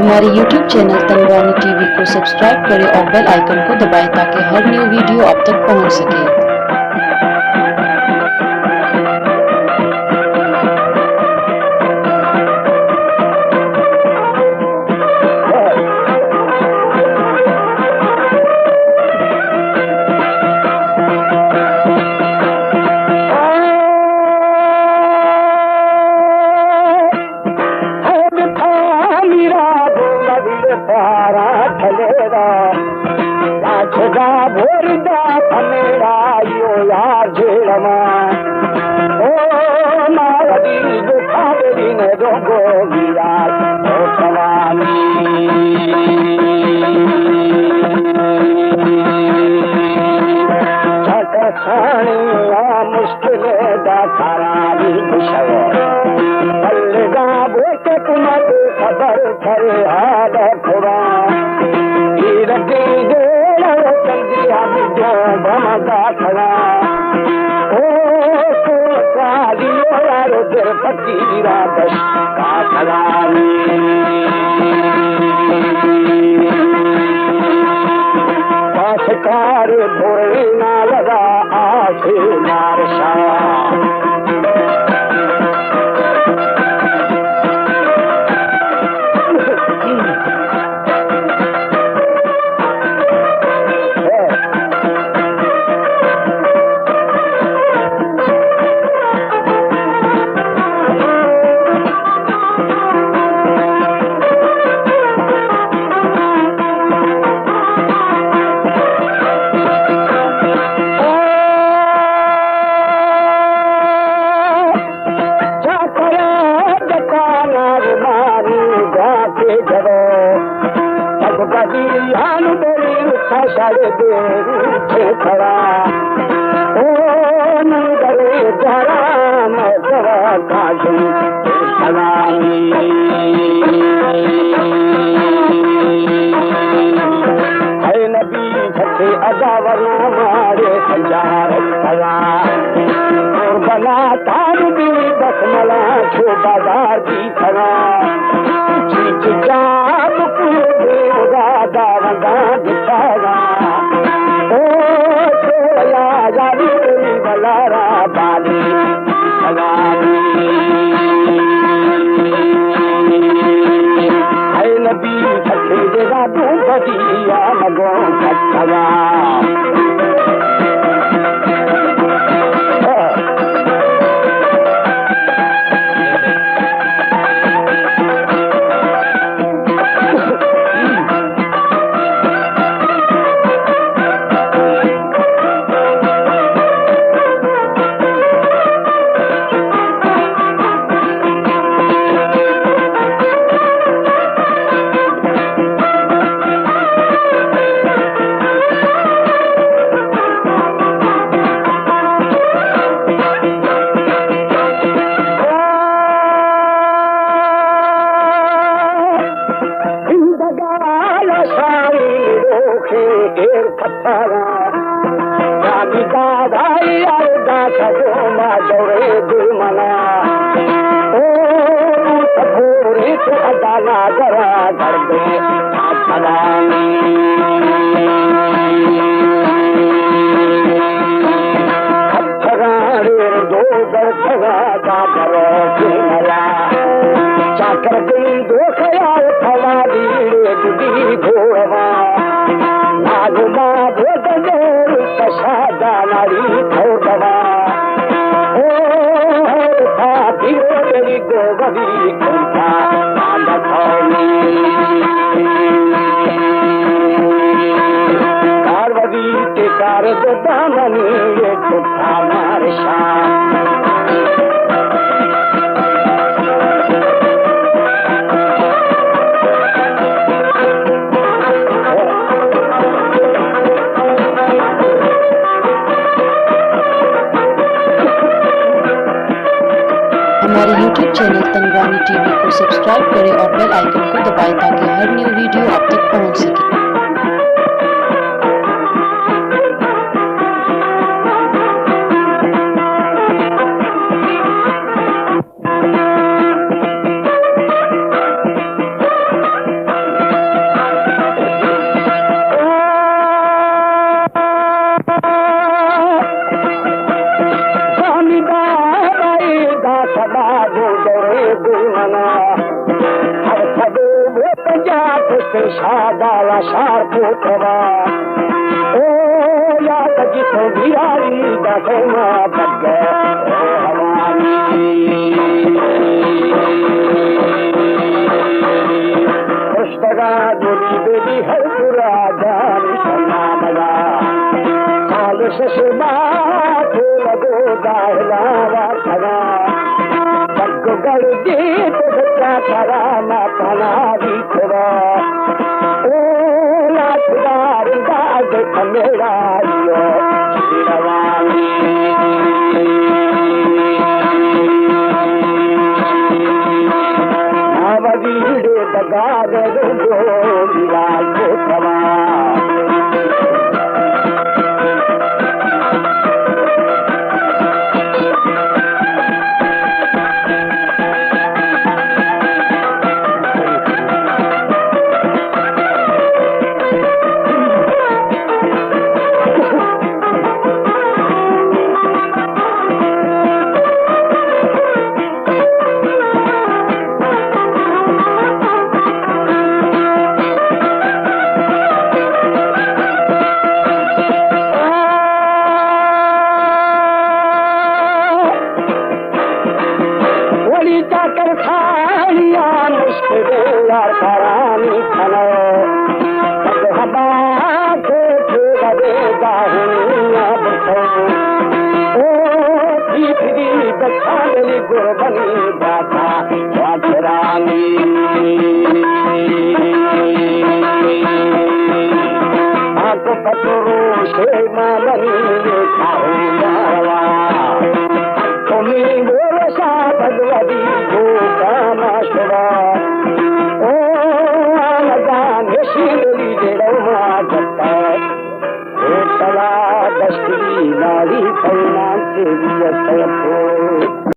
हमारे YouTube channel Tanwani TV को subscribe करें और बेल आइकन को दबाएं ताकि हर न्यू वीडियो आप तक पहुंच सके। Oh Parvati Kunta Nandakoni Parvati Tekar Danani Kutha Marsha हमारे YouTube चैनल तनवानी टीवी को सब्सक्राइब करें और बेल आइकन को दबाएं ताकि हर न्यू वीडियो आप तक पहुंच सके। शादाला शार पुतवा ओ याद जितो बिहारी दसमा बगे हमारी पुस्तका जुड़ी बेदी हर पूरा जान सन्ना मगा साल ससुमा लगो दाहला वाथगा बग्गो गड़ जीत बच्चा करा ना पना भी खुदा मेरा नवदीरे बगाद विराज सवा जाकर खालिया मुश्किल यार करानी खनो हवा के लगे दाहुनिया बतो ओ दीदी बखाली गुरबनी बाता वाचरानी आंखों पतरू से मालनी खाओ मारवा तुम्हें बोलसा भगवती दस्ती नारी कल्याण से